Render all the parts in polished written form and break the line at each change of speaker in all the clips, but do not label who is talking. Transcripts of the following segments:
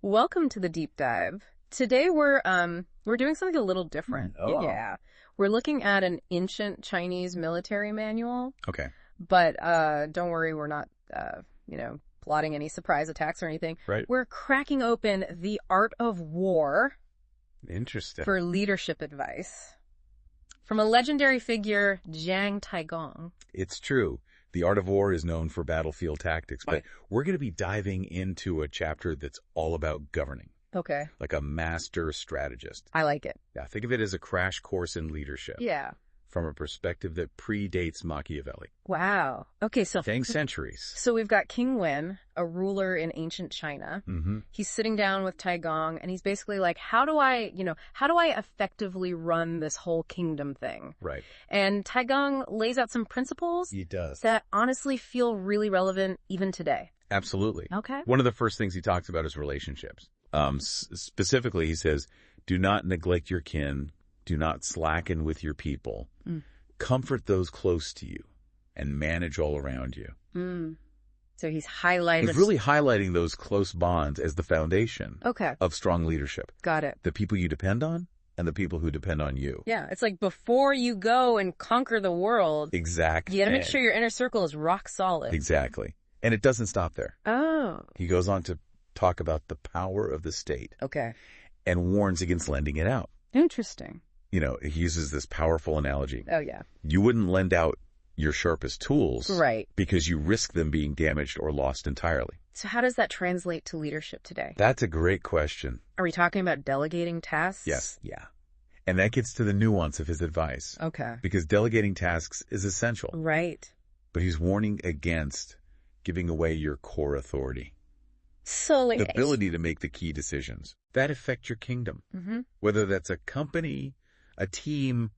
Welcome to the deep dive. Today we're doing something a little different.
Oh.
Yeah. We're looking at an ancient Chinese military manual.
Okay.
But don't worry, we're not plotting any surprise attacks or anything.
Right.
We're cracking open The Art of War
Interesting.
for leadership advice from a legendary figure, Jiang Taigong.
It's true. The Art of War is known for battlefield tactics, but
Right.
we're going to be diving into a chapter that's all about governing,
Okay.
like a master strategist.
I like it.
Yeah, think of it as a crash course in leadership
Yeah.
from a perspective that predates Machiavelli,
Wow. Okay, so
saying centuries.
So we've got King Wen, a ruler in ancient China.
Mm-hmm.
He's sitting down with Taigong, and he's basically like, how do I effectively run this whole kingdom thing?
Right.
And Taigong lays out some principles
He does.
that honestly feel really relevant even today.
Absolutely.
Okay.
One of the first things he talks about is relationships. Specifically, he says, do not neglect your kin. Do not slacken with your people. Comfort those close to you and manage all around you.
So he's highlighting.
He's really highlighting those close bonds as the foundation
Okay.
of strong leadership.
Got it.
The people you depend on and the people who depend on you.
Yeah. It's like before you go and conquer the world,
Exactly.
you got to make sure your inner circle is rock solid.
Exactly. And it doesn't stop there.
Oh.
He goes on to talk about the power of the state
Okay.
and warns against lending it out.
Interesting.
You know, he uses this powerful analogy.
Oh, yeah.
You wouldn't lend out your sharpest tools.
Right.
Because you risk them being damaged or lost entirely.
So how does that translate to leadership today?
That's a great question.
Are we talking about delegating tasks?
Yes. Yeah. And that gets to the nuance of his advice.
Okay.
Because delegating tasks is essential.
Right.
But he's warning against giving away your core authority.
So
The ability to make the key decisions that affect your kingdom.
Mm-hmm.
Whether that's a company, a team,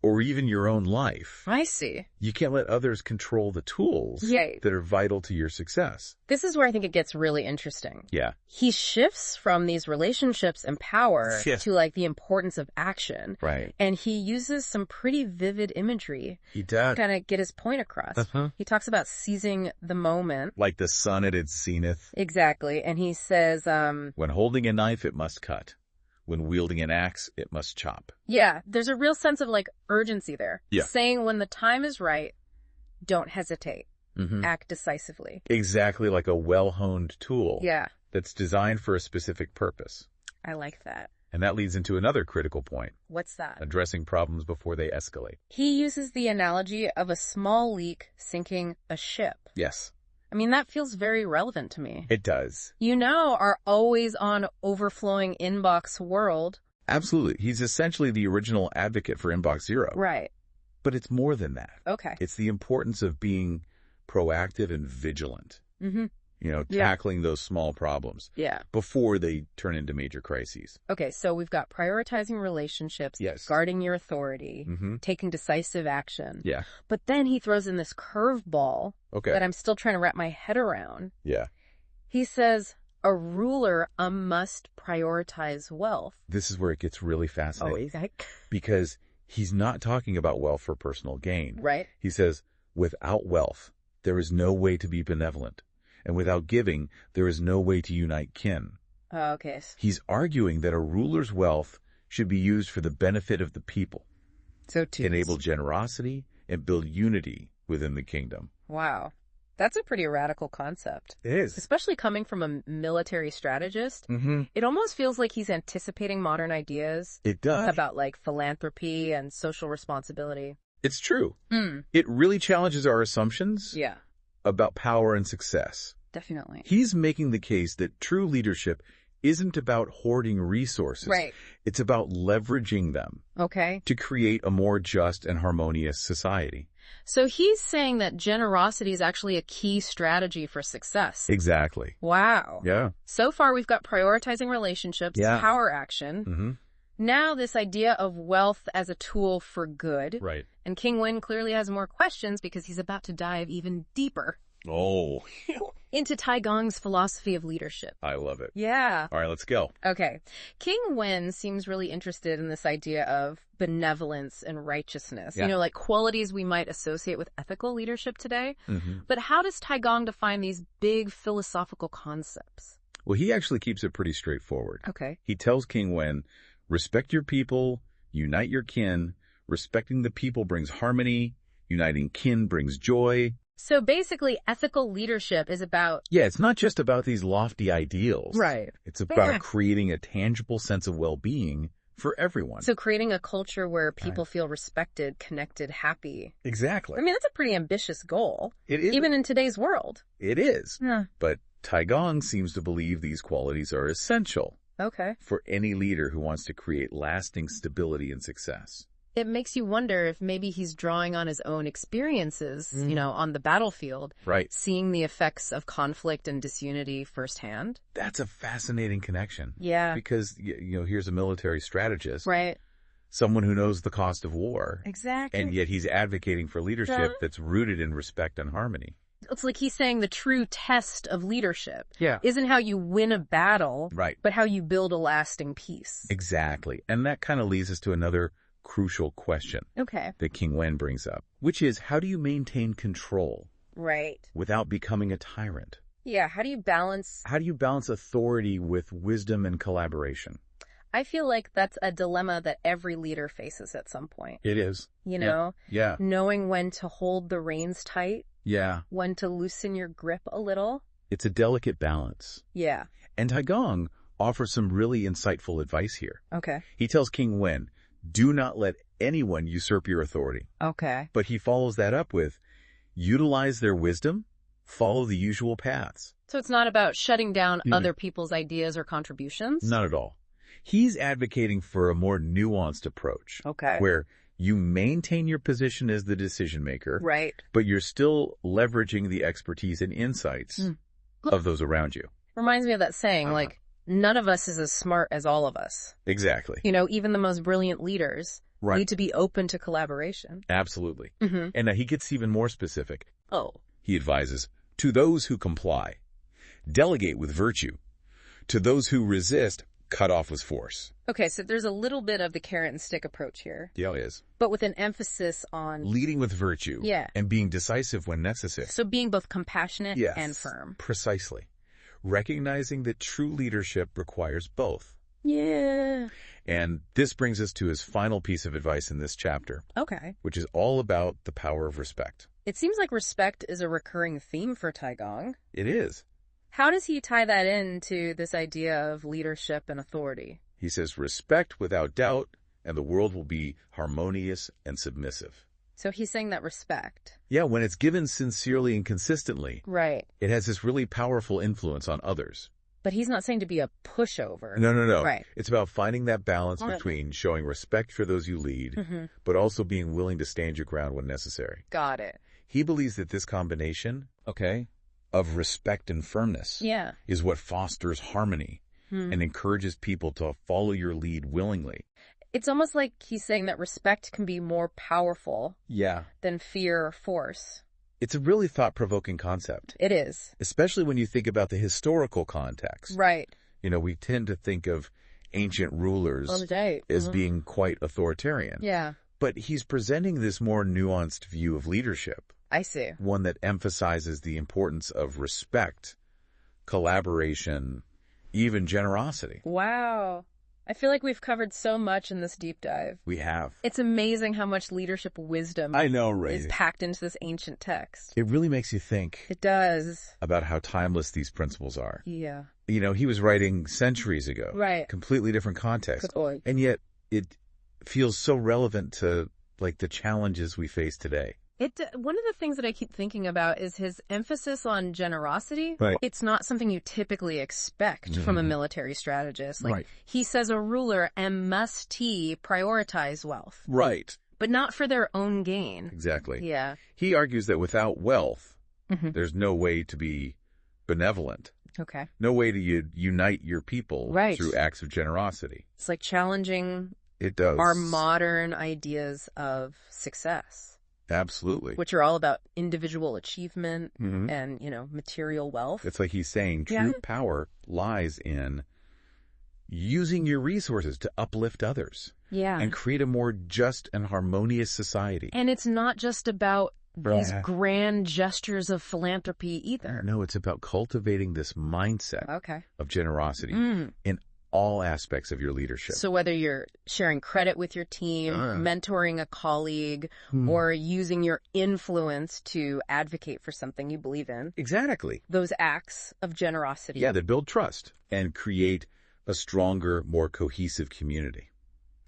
or even your own life.
I see.
You can't let others control the tools
Right.
that are vital to your success.
This is where I think it gets really interesting.
Yeah.
He shifts from these relationships and power
Yes.
to like the importance of action.
Right.
And he uses some pretty vivid imagery
He
to
does.
kind of get his point across.
Uh-huh.
He talks about seizing the moment.
Like the sun at its zenith.
Exactly. And he says,
When holding a knife, it must cut. When wielding an axe, it must chop.
yeah, there's a real sense of like urgency there.
Yeah.
Saying when the time is right, don't hesitate.
Mm-hmm.
Act decisively.
Exactly like a well-honed tool.
Yeah,
That's designed for a specific purpose.
I like that.
And that leads into another critical point,
What's that?
addressing problems before they escalate.
He uses the analogy of a small leak sinking a ship.
Yes,
I mean, that feels very relevant to me.
it does.
You know, our always on overflowing inbox world.
Absolutely. He's essentially the original advocate for Inbox Zero.
Right.
But it's more than that.
Okay.
It's the importance of being proactive and vigilant.
Mm-hmm.
You know,
Yeah.
tackling those small problems
Yeah.
before they turn into major crises.
Okay, so we've got prioritizing relationships,
Yes.
guarding your authority,
Mm-hmm.
taking decisive action.
Yeah.
But then he throws in this curveball
Okay.
that I'm still trying to wrap my head around.
Yeah.
He says, a ruler must prioritize wealth.
This is where it gets really fascinating.
he's like,
Because he's not talking about wealth for personal gain.
right?
He says, without wealth, there is no way to be benevolent. And without giving, there is no way to unite kin.
Okay.
He's arguing that a ruler's wealth should be used for the benefit of the people,
So
to enable generosity and build unity within the kingdom.
Wow. That's a pretty radical concept.
It is.
Especially coming from a military strategist.
Mm-hmm.
It almost feels like he's anticipating modern ideas
It does.
about like philanthropy and social responsibility.
It's true.
Mm.
It really challenges our assumptions
Yeah,
about power and success.
definitely.
He's making the case that true leadership isn't about hoarding resources.
Right.
It's about leveraging them
Okay.
to create a more just and harmonious society.
So he's saying that generosity is actually a key strategy for success.
Exactly.
Wow.
Yeah.
So far, we've got prioritizing relationships,
Yeah.
power action.
Mm-hmm.
Now this idea of wealth as a tool for good.
Right.
And King Wen clearly has more questions because he's about to dive even deeper
Oh,
into Taigong's philosophy of leadership.
I love it.
Yeah.
All right, let's go.
Okay. King Wen seems really interested in this idea of benevolence and righteousness.
Yeah.
You know, like qualities we might associate with ethical leadership today.
Mm-hmm.
But how does Taigong define these big philosophical concepts?
Well, he actually keeps it pretty straightforward.
Okay.
He tells King Wen, respect your people, unite your kin. Respecting the people brings harmony. Uniting kin brings joy.
So basically, ethical leadership is about...
Yeah, it's not just about these lofty ideals.
Right.
It's about creating a tangible sense of well-being for everyone.
So creating a culture where people feel respected, connected, happy.
Exactly.
I mean, that's a pretty ambitious goal.
It is.
Even in today's world.
It is.
Yeah.
But Taigong seems to believe these qualities are essential for any leader who wants to create lasting stability and success.
It makes you wonder if maybe he's drawing on his own experiences, on the battlefield.
Right.
Seeing the effects of conflict and disunity firsthand.
That's a fascinating connection.
Yeah.
Because, here's a military strategist.
Right.
Someone who knows the cost of war.
Exactly.
And yet he's advocating for leadership that's rooted in respect and harmony.
It's like he's saying the true test of leadership
Yeah.
isn't how you win a battle,
Right.
but how you build a lasting peace.
Exactly. And that kind of leads us to another crucial question that King Wen brings up, which is, how do you maintain control without becoming a tyrant?
Yeah, how do you balance
authority with wisdom and collaboration?
I feel like that's a dilemma that every leader faces at some point.
It is.
Yeah. Knowing when to hold the reins tight.
Yeah.
When to loosen your grip a little.
It's a delicate balance.
Yeah.
And Taigong offers some really insightful advice here.
Okay.
He tells King Wen, do not let anyone usurp your authority.
Okay.
But he follows that up with, utilize their wisdom, follow the usual paths.
So it's not about shutting down other people's ideas or contributions?
Not at all. He's advocating for a more nuanced approach.
Okay.
Where you maintain your position as the decision maker.
Right.
But you're still leveraging the expertise and insights of those around you.
Reminds me of that saying, none of us is as smart as all of us.
Exactly.
Even the most brilliant leaders need to be open to collaboration.
Absolutely.
Mm-hmm.
And he gets even more specific.
Oh.
He advises, to those who comply, delegate with virtue. To those who resist, cut off with force.
Okay, so there's a little bit of the carrot and stick approach here.
Yeah, it is.
But with an emphasis on...
leading with virtue.
Yeah.
And being decisive when necessary.
So being both compassionate and firm.
Precisely. Recognizing that true leadership requires both.
Yeah.
And this brings us to his final piece of advice in this chapter.
Okay.
Which is all about the power of respect.
It seems like respect is a recurring theme for Taigong.
It is.
How does he tie that into this idea of leadership and authority?
He says, respect without doubt, and the world will be harmonious and submissive.
So he's saying that respect.
Yeah, when it's given sincerely and consistently.
Right.
It has this really powerful influence on others.
But he's not saying to be a pushover.
No.
Right.
It's about finding that balance between showing respect for those you lead, but also being willing to stand your ground when necessary.
Got it.
He believes that this combination, of respect and firmness is what fosters harmony and encourages people to follow your lead willingly.
It's almost like he's saying that respect can be more powerful than fear or force.
It's a really thought-provoking concept.
It is.
Especially when you think about the historical context.
Right.
We tend to think of ancient rulers as being quite authoritarian.
Yeah.
But he's presenting this more nuanced view of leadership.
I see.
One that emphasizes the importance of respect, collaboration, even generosity.
Wow. I feel like we've covered so much in this deep dive.
We have.
It's amazing how much leadership wisdom is packed into this ancient text.
It really makes you think.
It does.
About how timeless these principles are.
Yeah.
He was writing centuries ago.
Right.
Completely different context. And yet it feels so relevant to the challenges we face today.
One of the things that I keep thinking about is his emphasis on generosity.
Right.
It's not something you typically expect from a military strategist. He says a ruler must prioritize wealth.
Right.
But not for their own gain.
Exactly.
Yeah.
He argues that without wealth, there's no way to be benevolent.
Okay.
No way to unite your people through acts of generosity.
It's like challenging
our
modern ideas of success.
Absolutely.
Which are all about individual achievement and, material wealth.
It's like he's saying true power lies in using your resources to uplift others.
Yeah.
And create a more just and harmonious society.
And it's not just about these grand gestures of philanthropy either.
No, it's about cultivating this mindset of generosity in all aspects of your leadership.
So whether you're sharing credit with your team, mentoring a colleague, or using your influence to advocate for something you believe in.
Exactly.
Those acts of generosity.
Yeah, that build trust and create a stronger, more cohesive community.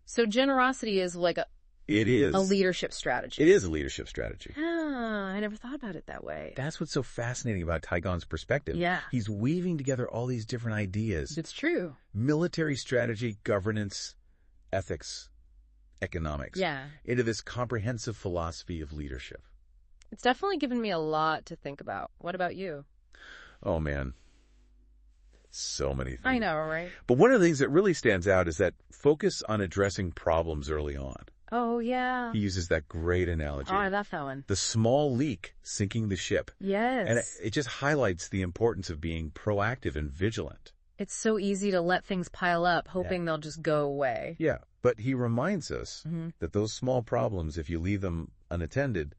So generosity is like a leadership strategy.
It is a leadership strategy.
I never thought about it that way.
That's what's so fascinating about Taigong's perspective.
Yeah.
He's weaving together all these different ideas.
It's true.
Military strategy, governance, ethics, economics.
Yeah.
Into this comprehensive philosophy of leadership.
It's definitely given me a lot to think about. What about you?
Oh, man. So many things.
I know, right?
But one of the things that really stands out is that focus on addressing problems early on.
Oh, yeah.
He uses that great analogy.
Oh, I love that one.
The small leak sinking the ship.
Yes.
And it just highlights the importance of being proactive and vigilant.
It's so easy to let things pile up, hoping they'll just go away.
Yeah, but he reminds us that those small problems, if you leave them unattended,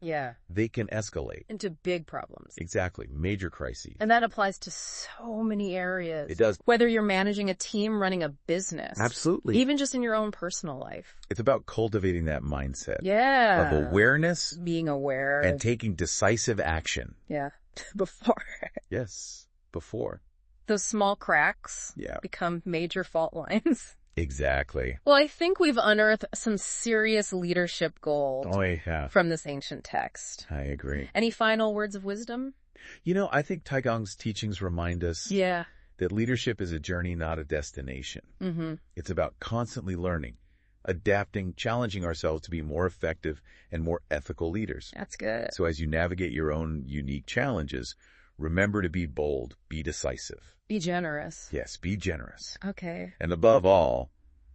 they can escalate.
Into big problems.
Exactly. Major crises.
And that applies to so many areas.
It does.
Whether you're managing a team, running a business.
Absolutely.
Even just in your own personal life.
It's about cultivating that mindset.
Yeah.
Of awareness.
Being aware.
And taking decisive action.
Yeah. Before.
Yes. Before.
Those small cracks become major fault lines.
Exactly.
Well, I think we've unearthed some serious leadership gold from this ancient text.
I agree.
Any final words of wisdom?
You know, I think Taigong's teachings remind us that leadership is a journey, not a destination. It's about constantly learning, adapting, challenging ourselves to be more effective and more ethical leaders.
That's good.
So as you navigate your own unique challenges, remember to be bold, be decisive.
Be generous.
Yes, be generous.
Okay.
And above all,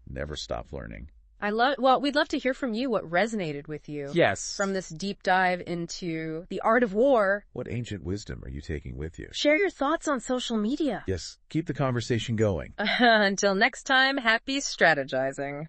never stop learning.
Well, we'd love to hear from you what resonated with you.
Yes.
From this deep dive into the art of war.
What ancient wisdom are you taking with you?
Share your thoughts on social media.
Yes, keep the conversation going.
Until next time, happy strategizing.